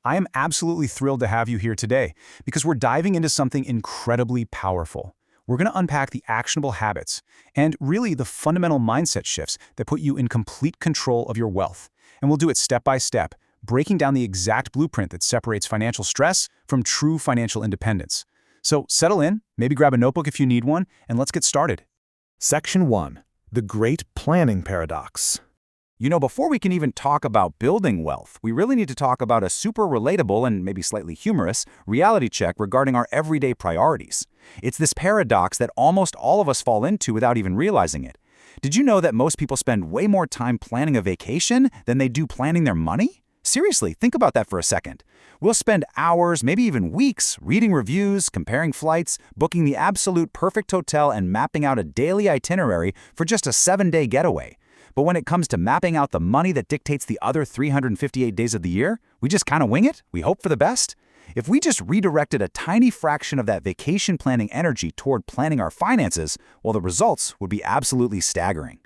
I am absolutely thrilled to have you here today because we're diving into something incredibly powerful. We're going to unpack the actionable habits and really the fundamental mindset shifts that put you in complete control of your wealth. And we'll do it step by step, breaking down the exact blueprint that separates financial stress from true financial independence. So settle in, maybe grab a notebook if you need one, and let's get started. Section 1. The Great Planning Paradox. Before we can even talk about building wealth, we really need to talk about a super relatable and maybe slightly humorous reality check regarding our everyday priorities. It's this paradox that almost all of us fall into without even realizing it. Did you know that most people spend way more time planning a vacation than they do planning their money? Seriously, think about that for a second. We'll spend hours, maybe even weeks, reading reviews, comparing flights, booking the absolute perfect hotel, and mapping out a daily itinerary for just a 7-day getaway. But when it comes to mapping out the money that dictates the other 358 days of the year, we just kind of wing it, we hope for the best. If we just redirected a tiny fraction of that vacation planning energy toward planning our finances, well, the results would be absolutely staggering.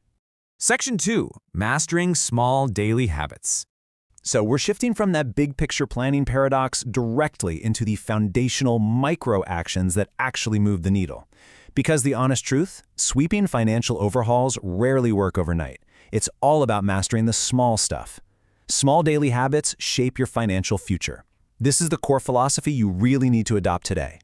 Section 2. Mastering Small Daily Habits. So we're shifting from that big picture planning paradox directly into the foundational micro actions that actually move the needle. Because the honest truth, sweeping financial overhauls rarely work overnight. It's all about mastering the small stuff. Small daily habits shape your financial future. This is the core philosophy you really need to adopt today.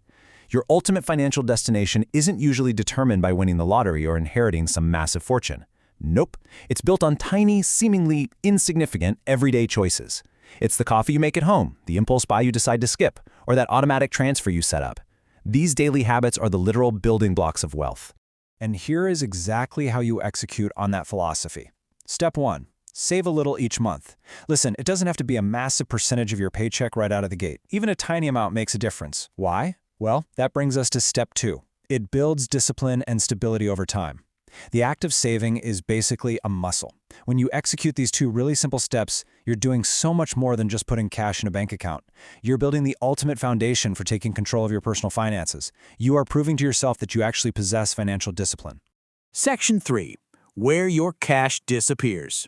Your ultimate financial destination isn't usually determined by winning the lottery or inheriting some massive fortune. Nope. It's built on tiny, seemingly insignificant, everyday choices. It's the coffee you make at home, the impulse buy you decide to skip, or that automatic transfer you set up. These daily habits are the literal building blocks of wealth. And here is exactly how you execute on that philosophy. Step 1. Save a little each month. Listen, it doesn't have to be a massive percentage of your paycheck right out of the gate. Even a tiny amount makes a difference. Why? Well, that brings us to step 2. It builds discipline and stability over time. The act of saving is basically a muscle. When you execute these 2 really simple steps, you're doing so much more than just putting cash in a bank account. You're building the ultimate foundation for taking control of your personal finances. You are proving to yourself that you actually possess financial discipline. Section 3. Where your cash disappears.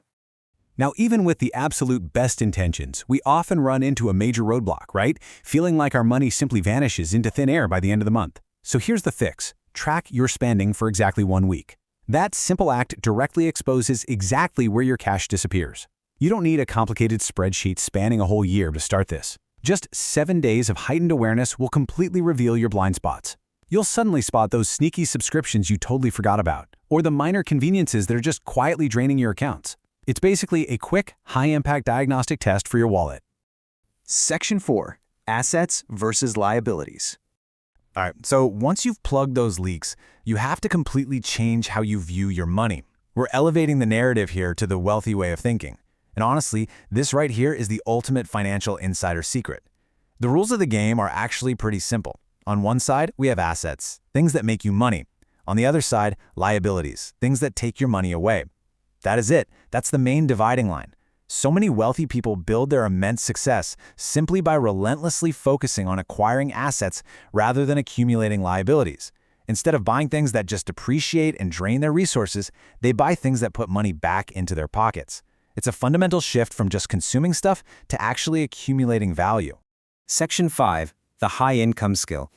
Now, even with the absolute best intentions, we often run into a major roadblock, right? Feeling like our money simply vanishes into thin air by the end of the month. So here's the fix. Track your spending for exactly 1 week. That simple act directly exposes exactly where your cash disappears. You don't need a complicated spreadsheet spanning a whole year to start this. Just 7 days of heightened awareness will completely reveal your blind spots. You'll suddenly spot those sneaky subscriptions you totally forgot about, or the minor conveniences that are just quietly draining your accounts. It's basically a quick, high-impact diagnostic test for your wallet. Section 4. Assets versus liabilities. All right, so once you've plugged those leaks, you have to completely change how you view your money. We're elevating the narrative here to the wealthy way of thinking. And honestly, this right here is the ultimate financial insider secret. The rules of the game are actually pretty simple. On one side, we have assets, things that make you money. On the other side, liabilities, things that take your money away. That is it. That's the main dividing line. So many wealthy people build their immense success simply by relentlessly focusing on acquiring assets rather than accumulating liabilities. Instead of buying things that just depreciate and drain their resources, they buy things that put money back into their pockets. It's a fundamental shift from just consuming stuff to actually accumulating value. Section 5. The high-income skill.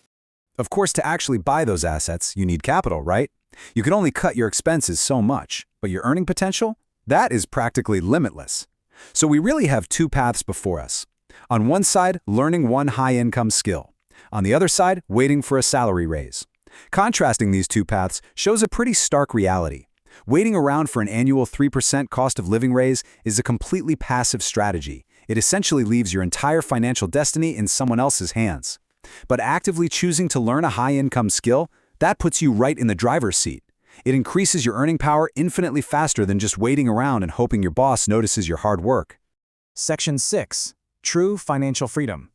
Of course, to actually buy those assets, you need capital, right? You can only cut your expenses so much, but your earning potential? That is practically limitless. So we really have 2 paths before us. On one side, learning one high-income skill. On the other side, waiting for a salary raise. Contrasting these 2 paths shows a pretty stark reality. Waiting around for an annual 3% cost of living raise is a completely passive strategy. It essentially leaves your entire financial destiny in someone else's hands. But actively choosing to learn a high-income skill, that puts you right in the driver's seat. It increases your earning power infinitely faster than just waiting around and hoping your boss notices your hard work. Section 6. True financial freedom.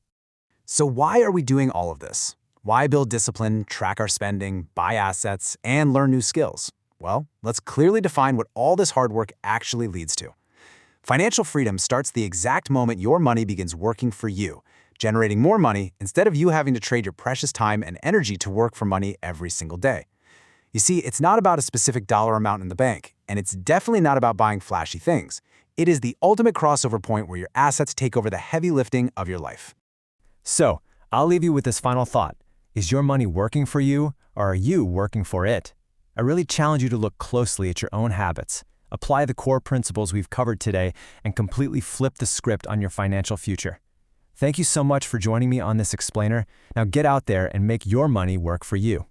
So why are we doing all of this? Why build discipline, track our spending, buy assets, and learn new skills? Well, let's clearly define what all this hard work actually leads to. Financial freedom starts the exact moment your money begins working for you, generating more money instead of you having to trade your precious time and energy to work for money every single day. You see, it's not about a specific dollar amount in the bank, and it's definitely not about buying flashy things. It is the ultimate crossover point where your assets take over the heavy lifting of your life. So, I'll leave you with this final thought. Is your money working for you, or are you working for it? I really challenge you to look closely at your own habits, apply the core principles we've covered today, and completely flip the script on your financial future. Thank you so much for joining me on this explainer. Now get out there and make your money work for you.